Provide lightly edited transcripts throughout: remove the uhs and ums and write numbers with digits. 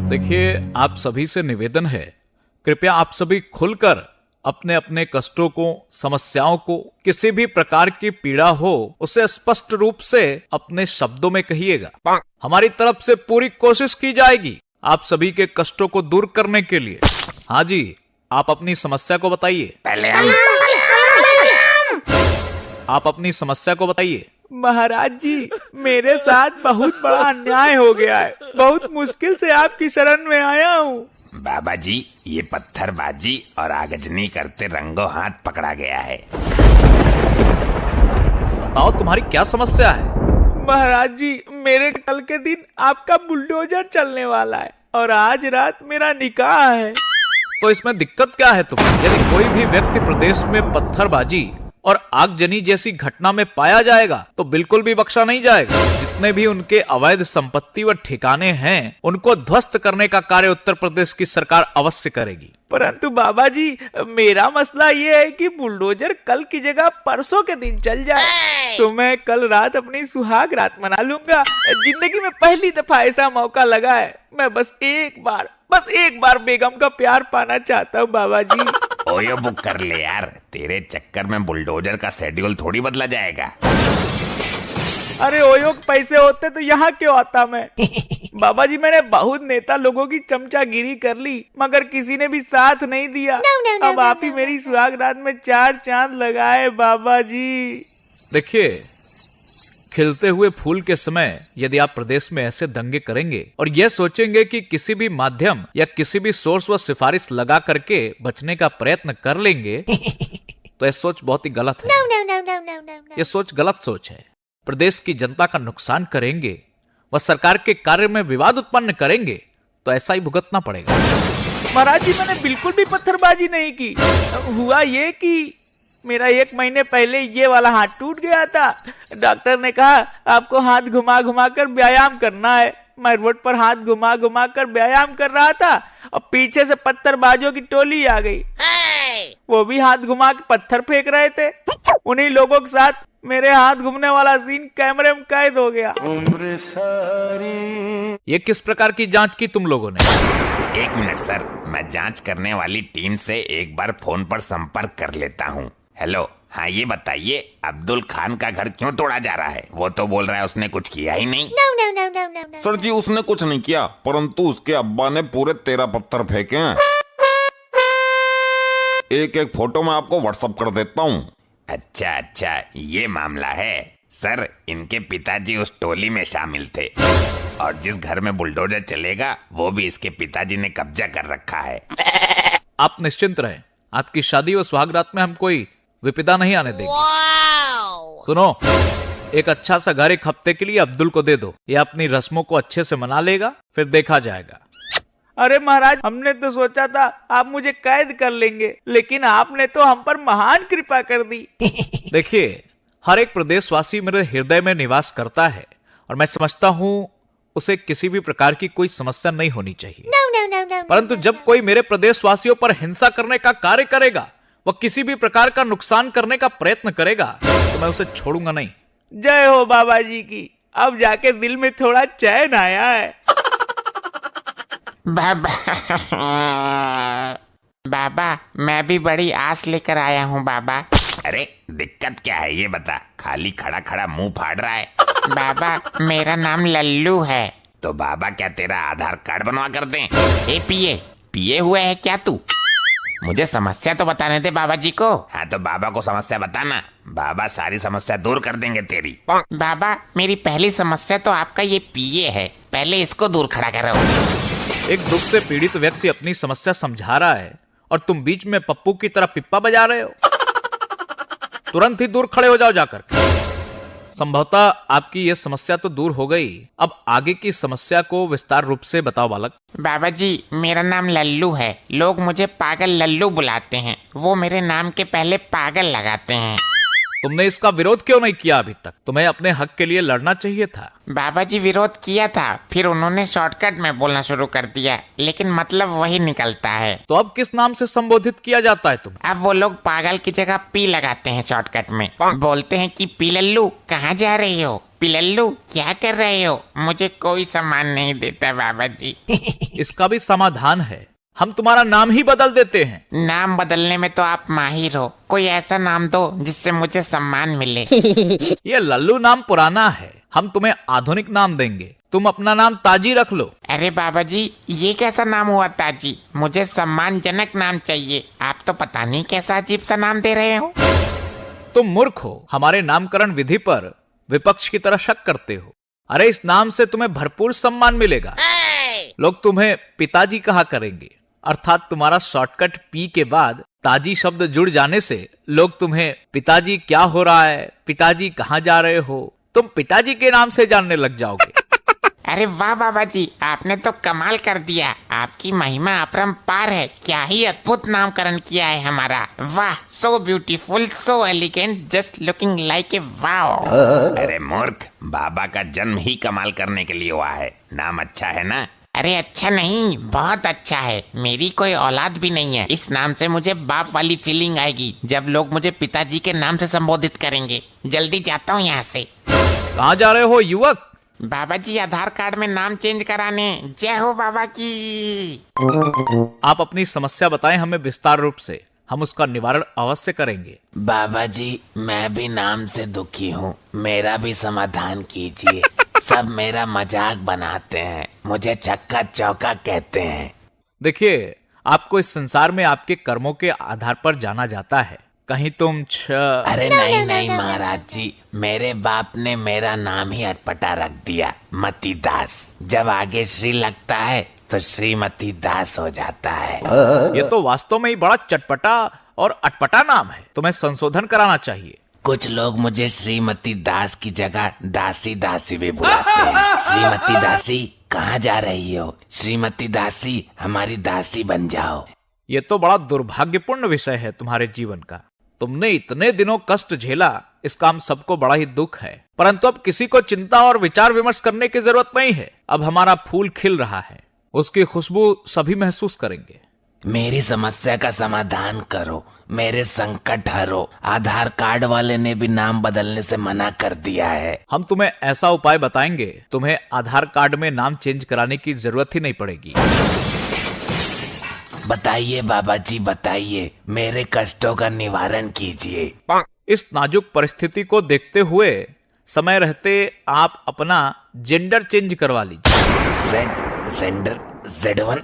देखिए, आप सभी से निवेदन है, कृपया आप सभी खुलकर अपने अपने कष्टों को, समस्याओं को, किसी भी प्रकार की पीड़ा हो उसे स्पष्ट रूप से अपने शब्दों में कहिएगा। हमारी तरफ से पूरी कोशिश की जाएगी आप सभी के कष्टों को दूर करने के लिए। हाँ जी, आप अपनी समस्या को बताइए। आप अपनी समस्या को बताइए। महाराज जी, मेरे साथ बहुत बड़ा अन्याय हो गया है। बहुत मुश्किल से आपकी शरण में आया हूँ। बाबा जी, ये पत्थरबाजी और आगजनी करते रंगों हाथ पकड़ा गया है। बताओ तुम्हारी क्या समस्या है। महाराज जी, मेरे कल के दिन आपका बुलडोजर चलने वाला है और आज रात मेरा निकाह है। तो इसमें दिक्कत क्या है तुम्हें? यदि कोई भी व्यक्ति प्रदेश में पत्थरबाजी और आगजनी जैसी घटना में पाया जाएगा तो बिल्कुल भी बख्शा नहीं जाएगा। जितने भी उनके अवैध संपत्ति व ठिकाने हैं उनको ध्वस्त करने का कार्य उत्तर प्रदेश की सरकार अवश्य करेगी। परंतु बाबा जी, मेरा मसला ये है कि बुलडोजर कल की जगह परसों के दिन चल जाए तो मैं कल रात अपनी सुहाग रात मना लूंगा। जिंदगी में पहली दफा ऐसा मौका लगा है। मैं बस एक बार बेगम का प्यार पाना चाहता हूँ बाबा जी। ओयो बुक कर ले यार, तेरे चक्कर में बुलडोजर का शेड्यूल थोड़ी बदला जाएगा। अरे ओयो के पैसे होते तो यहाँ क्यों आता मैं। बाबा जी, मैंने बहुत नेता लोगों की चमचागिरी कर ली मगर किसी ने भी साथ नहीं दिया। अब आप ही मेरी सुहाग रात में 4 चांद लगाए बाबा जी। देखिए, खिलते हुए फूल के समय यदि आप प्रदेश में ऐसे दंगे करेंगे और यह सोचेंगे कि किसी भी माध्यम या किसी भी सोर्स व सिफारिश लगा करके बचने का प्रयत्न कर लेंगे तो यह सोच बहुत ही गलत है। यह सोच गलत सोच है। प्रदेश की जनता का नुकसान करेंगे व सरकार के कार्य में विवाद उत्पन्न करेंगे तो ऐसा ही भुगतना पड़ेगा। महाराज जी, मैंने बिल्कुल भी पत्थरबाजी नहीं की। हुआ ये कि मेरा 1 महीने पहले ये वाला हाथ टूट गया था। डॉक्टर ने कहा आपको हाथ घुमा घुमा कर व्यायाम करना है। मैं रोड पर हाथ घुमा घुमा कर व्यायाम कर रहा था और पीछे से पत्थरबाजों की टोली आ गई। वो भी हाथ घुमा के पत्थर फेंक रहे थे। उन्हीं लोगों के साथ मेरे हाथ घूमने वाला सीन कैमरे में कैद हो गया। ये किस प्रकार की जांच की तुम लोगों ने? 1 मिनट सर, मैं जांच करने वाली टीम से एक बार फोन पर संपर्क कर लेता हूँ। हेलो, हाँ ये बताइए, अब्दुल खान का घर क्यों तोड़ा जा रहा है? वो तो बोल रहा है उसने कुछ किया ही नहीं। No. सर जी, उसने कुछ नहीं किया, परंतु उसके अब्बा ने पूरे 13 पत्थर फेंके हैं। एक फोटो मैं आपको व्हाट्सएप कर देता हूँ। अच्छा, ये मामला है। सर, इनके पिताजी उस टोली में शामिल थे और जिस घर में बुलडोजर चलेगा वो भी इसके पिताजी ने कब्जा कर रखा है। आप निश्चिंत रहें, आपकी शादी व सुहागरात में हम कोई विपदा नहीं आने देंगे। सुनो, एक अच्छा सा घर 1 हफ्ते के लिए अब्दुल को दे दो। ये अपनी रस्मों को अच्छे से मना लेगा, फिर देखा जाएगा। अरे महाराज, हमने तो सोचा था आप मुझे कैद कर लेंगे, लेकिन आपने तो हम पर महान कृपा कर दी। देखिए, हर एक प्रदेशवासी मेरे हृदय में निवास करता है और मैं समझता हूँ उसे किसी भी प्रकार की कोई समस्या नहीं होनी चाहिए। परंतु जब कोई मेरे प्रदेशवासियों पर हिंसा करने का कार्य करेगा, वह किसी भी प्रकार का नुकसान करने का प्रयत्न करेगा तो मैं उसे छोड़ूंगा नहीं। जय हो बाबा जी की। अब जाके दिल में थोड़ा चैन आया है। बाबा, मैं भी बड़ी आस लेकर आया हूँ बाबा। अरे दिक्कत क्या है ये बता, खाली खड़ा खड़ा मुंह फाड़ रहा है। बाबा, मेरा नाम लल्लू है। तो बाबा क्या तेरा आधार कार्ड बनवा कर दें? ए पिए हुआ है क्या तू? मुझे समस्या तो बताने दे बाबा जी को। हाँ तो बाबा को समस्या बताना, बाबा सारी समस्या दूर कर देंगे तेरी। बाबा, मेरी पहली समस्या तो आपका ये पिए है, पहले इसको दूर खड़ा करो। एक दुख से पीड़ित व्यक्ति अपनी समस्या समझा रहा है और तुम बीच में पप्पू की तरह पिप्पा बजा रहे हो। तुरंत ही दूर खड़े हो जाओ जाकर। संभवतः आपकी यह समस्या तो दूर हो गई। अब आगे की समस्या को विस्तार रूप से बताओ बालक। बाबा जी, मेरा नाम लल्लू है। लोग मुझे पागल लल्लू बुलाते हैं। वो मेरे नाम के पहले पागल लगाते हैं। तुमने इसका विरोध क्यों नहीं किया अभी तक? तुम्हें अपने हक के लिए लड़ना चाहिए था। बाबा जी, विरोध किया था, फिर उन्होंने शॉर्टकट में बोलना शुरू कर दिया, लेकिन मतलब वही निकलता है। तो अब किस नाम से संबोधित किया जाता है तुम्हें? अब वो लोग पागल की जगह पी लगाते हैं शॉर्टकट में। बोलते हैं कि पी लल्लू कहाँ जा रही हो, पी लल्लू क्या कर रहे हो। मुझे कोई सम्मान नहीं देता बाबा जी। इसका भी समाधान है, हम तुम्हारा नाम ही बदल देते हैं। नाम बदलने में तो आप माहिर हो, कोई ऐसा नाम दो जिससे मुझे सम्मान मिले। ये लल्लू नाम पुराना है, हम तुम्हें आधुनिक नाम देंगे, तुम अपना नाम ताजी रख लो। अरे बाबा जी, ये कैसा नाम हुआ ताजी? मुझे सम्मानजनक नाम चाहिए। आप तो पता नहीं कैसा अजीब सा नाम दे रहे हो। तुम मूर्ख हो, हमारे नामकरण विधि पर विपक्ष की तरह शक करते हो। अरे इस नाम से तुम्हें भरपूर सम्मान मिलेगा। लोग तुम्हें पिताजी कहा करेंगे, अर्थात तुम्हारा शॉर्टकट पी के बाद ताजी शब्द जुड़ जाने से लोग तुम्हें पिताजी क्या हो रहा है, पिताजी कहाँ जा रहे हो, तुम पिताजी के नाम से जानने लग जाओगे। अरे वाह बाबा जी, आपने तो कमाल कर दिया। आपकी महिमा अपरंपार है। क्या ही अद्भुत नामकरण किया है हमारा। वाह, so beautiful, so elegant, just looking like a wow. अरे मूर्ख, बाबा का जन्म ही कमाल करने के लिए हुआ है। नाम अच्छा है ना? अरे अच्छा नहीं, बहुत अच्छा है। मेरी कोई औलाद भी नहीं है। इस नाम से मुझे बाप वाली फीलिंग आएगी जब लोग मुझे पिताजी के नाम से संबोधित करेंगे। जल्दी जाता हूँ यहाँ से। कहाँ जा रहे हो युवक? बाबा जी, आधार कार्ड में नाम चेंज कराने। जय हो बाबा की। आप अपनी समस्या बताएं हमें विस्तार रूप से, हम उसका निवारण अवश्य करेंगे। बाबा जी, मैं भी नाम से दुखी हूँ, मेरा भी समाधान कीजिए। सब मेरा मजाक बनाते हैं, मुझे चक्का चौका कहते हैं। देखिए, आपको इस संसार में आपके कर्मों के आधार पर जाना जाता है। कहीं तुम अरे नहीं नहीं महाराज जी, मेरे बाप ने मेरा नाम ही अटपटा रख दिया, मती दास। जब आगे श्री लगता है तो श्रीमती दास हो जाता है। ये तो वास्तव में ही बड़ा चटपटा और अटपटा नाम है, तुम्हें संशोधन कराना चाहिए। कुछ लोग मुझे श्रीमती दास की जगह दासी दासी भी बुलाते हैं। श्रीमती दासी, कहाँ जा रही हो? श्रीमती दासी, हमारी दासी बन जाओ। ये तो बड़ा दुर्भाग्यपूर्ण विषय है तुम्हारे जीवन का। तुमने इतने दिनों कष्ट झेला, इसका हम सबको बड़ा ही दुख है। परंतु अब किसी को चिंता और विचार विमर्श करने की जरूरत नहीं है। अब हमारा फूल खिल रहा है, उसकी खुशबू सभी महसूस करेंगे। मेरी समस्या का समाधान करो, मेरे संकट हरो। आधार कार्ड वाले ने भी नाम बदलने से मना कर दिया है। हम तुम्हें ऐसा उपाय बताएंगे, तुम्हें आधार कार्ड में नाम चेंज कराने की जरूरत ही नहीं पड़ेगी। बताइए बाबा जी, बताइए, मेरे कष्टों का निवारण कीजिए। इस नाजुक परिस्थिति को देखते हुए समय रहते आप अपना जेंडर चेंज करवा लीजिए। जेंडर, Z1,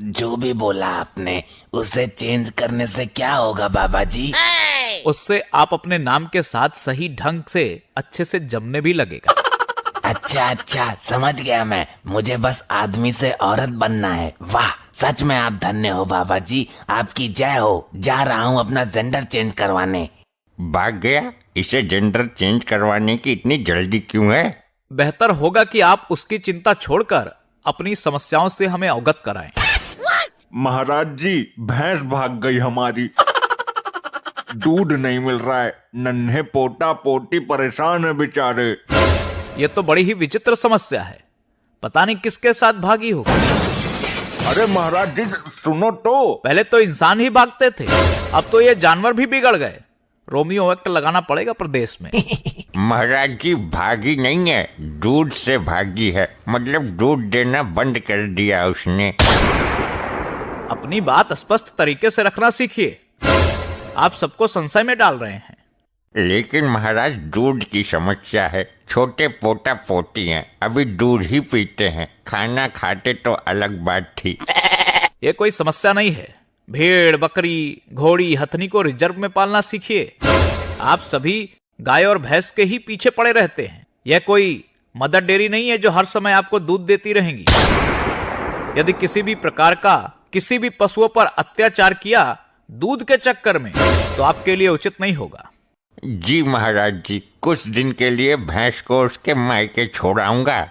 जो भी बोला आपने, उसे चेंज करने से क्या होगा बाबा जी? उससे आप अपने नाम के साथ सही ढंग से अच्छे से जमने भी लगेगा। अच्छा अच्छा, समझ गया मैं। मुझे बस आदमी से औरत बनना है। वाह, सच में आप धन्य हो बाबा जी, आपकी जय हो। जा रहा हूँ अपना जेंडर चेंज करवाने। भाग गया? इसे जेंडर चेंज करवाने की इतनी जल्दी क्यों है? बेहतर होगा कि आप उसकी चिंता छोड़कर अपनी समस्याओं से हमें अवगत कराएं। महाराज जी, भैंस भाग गई हमारी। दूध नहीं मिल रहा है, नन्हे पोटा पोटी परेशान है बेचारे। ये तो बड़ी ही विचित्र समस्या है, पता नहीं किसके साथ भागी हो। अरे महाराज जी, सुनो तो। पहले तो इंसान ही भागते थे, अब तो ये जानवर भी बिगड़ गए। रोमियो एक्ट लगाना पड़ेगा प्रदेश में। महाराज जी, भागी नहीं है, दूध से भागी है। मतलब दूध देना बंद कर दिया उसने। अपनी बात स्पष्ट तरीके से रखना सीखिए, आप सबको संशय में डाल रहे हैं। लेकिन महाराज, दूध की समस्या है। छोटे पोटा पोटी हैं, अभी दूध ही पीते हैं। खाना खाते तो अलग बात थी। ये कोई समस्या नहीं है। भेड़, बकरी, घोड़ी, हथनी को रिजर्व में पालना सीखिए। आप सभी गाय और भैंस के ही पीछे पड़े रहते हैं। यह कोई मदर डेयरी नहीं है जो हर समय आपको दूध देती रहेंगी। यदि किसी भी प्रकार का किसी भी पशुओं पर अत्याचार किया दूध के चक्कर में, तो आपके लिए उचित नहीं होगा। जी महाराज जी, कुछ दिन के लिए भैंस को उसके मायके छोड़ाऊंगा।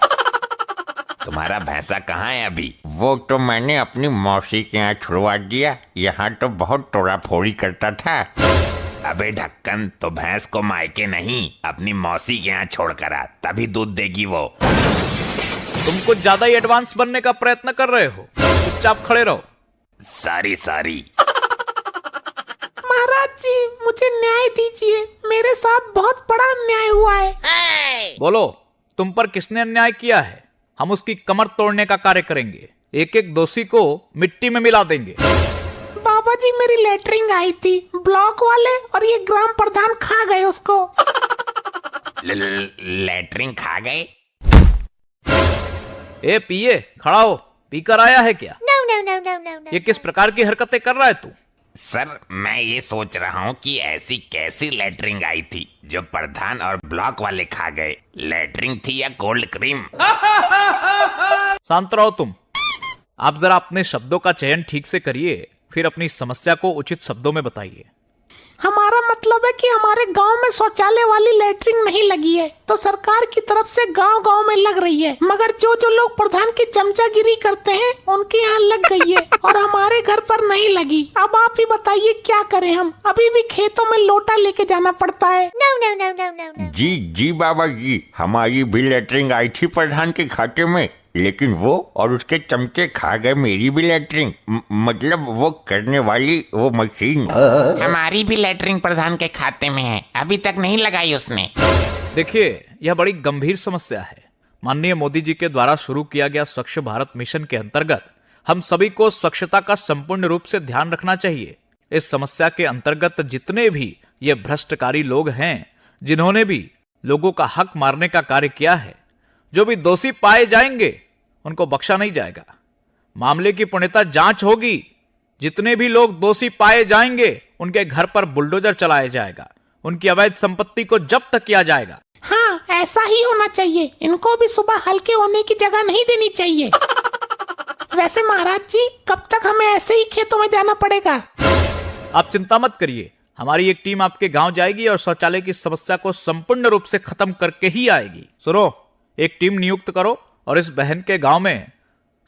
तुम्हारा भैंसा कहाँ है अभी? वो तो मैंने अपनी मौसी के यहाँ छुड़वा दिया। यहाँ तो बहुत तोड़ा फोड़ी करता था। अबे ढक्कन, तो भैंस को मायके नहीं, अपनी मौसी के यहाँ छोड़ कर आ, तभी दूध देगी वो। तुम कुछ ज्यादा ही एडवांस बनने का प्रयत्न कर रहे हो, चुपचाप खड़े रहो। सारी महाराज जी, मुझे न्याय दीजिए, मेरे साथ बहुत बड़ा अन्याय हुआ है। बोलो, तुम पर किसने अन्याय किया है? हम उसकी कमर तोड़ने का कार्य करेंगे। एक एक दोषी को मिट्टी में मिला देंगे। बाबा जी मेरी लेटरिंग आई थी, ब्लॉक वाले और ये ग्राम प्रधान खा गए उसको। लेटरिन खा गए? ए पिए, खड़ा हो, पीकर आया है क्या? No. ये किस प्रकार की हरकतें कर रहा है तू? सर मैं ये सोच रहा हूँ कि ऐसी कैसी लेटरिन आई थी जो प्रधान और ब्लॉक वाले खा गए। लेटरिन थी या कोल्ड क्रीम? शांत रहो तुम। आप जरा अपने शब्दों का चयन ठीक से करिए, फिर अपनी समस्या को उचित शब्दों में बताइए। हमारा मतलब है कि हमारे गांव में शौचालय वाली लेटरिन नहीं लगी है, तो सरकार की तरफ से गांव गांव में लग रही है, मगर जो जो लोग प्रधान की चमचागिरी करते हैं उनके यहाँ लग गई है और हमारे घर पर नहीं लगी। अब आप ही बताइए क्या करें हम? अभी भी खेतों में लोटा लेके जाना पड़ता है। No. जी जी बाबा जी, हमारी भी लेटरिन आई थी प्रधान के खाते में, लेकिन वो और उसके चमचे खा गए मेरी भी लेटरिन, मतलब वो करने वाली वो मशीन। हमारी भी लेटरिन प्रधान के खाते में है, अभी तक नहीं लगाई उसने। देखिए, यह बड़ी गंभीर समस्या है। माननीय मोदी जी के द्वारा शुरू किया गया स्वच्छ भारत मिशन के अंतर्गत हम सभी को स्वच्छता का संपूर्ण रूप से ध्यान रखना चाहिए। इस समस्या के अंतर्गत जितने भी ये भ्रष्टकारी लोग हैं, जिन्होंने भी लोगों का हक मारने का कार्य किया है, जो भी दोषी पाए जाएंगे उनको बख्शा नहीं जाएगा। मामले की पूर्णतः जांच होगी। जितने भी लोग दोषी पाए जाएंगे उनके घर पर बुलडोजर चलाया जाएगा, उनकी अवैध संपत्ति को जब्त किया जाएगा। हाँ, ऐसा ही होना चाहिए। इनको भी सुबह हल्के होने की जगह नहीं देनी चाहिए। वैसे महाराज जी, कब तक हमें ऐसे ही खेतों में जाना पड़ेगा? आप चिंता मत करिए, हमारी एक टीम आपके गांव जाएगी और शौचालय की समस्या को संपूर्ण रूप से खत्म करके ही आएगी। सुनो, एक टीम नियुक्त करो और इस बहन के गांव में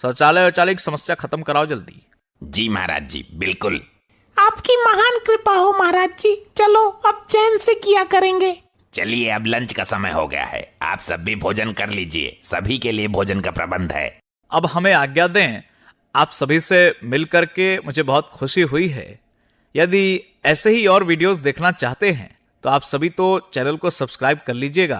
शौचालय की समस्या खत्म कराओ जल्दी। जी महाराज जी, बिल्कुल। आपकी महान कृपा हो महाराज जी। चलो अब चैन से किया करेंगे। चलिए, अब लंच का समय हो गया है, आप सब भी भोजन कर लीजिए, सभी के लिए भोजन का प्रबंध है। अब हमें आज्ञा दें। आप सभी से मिल करके मुझे बहुत खुशी हुई है। यदि ऐसे ही और वीडियोस देखना चाहते हैं तो आप सभी तो चैनल को सब्सक्राइब कर लीजिएगा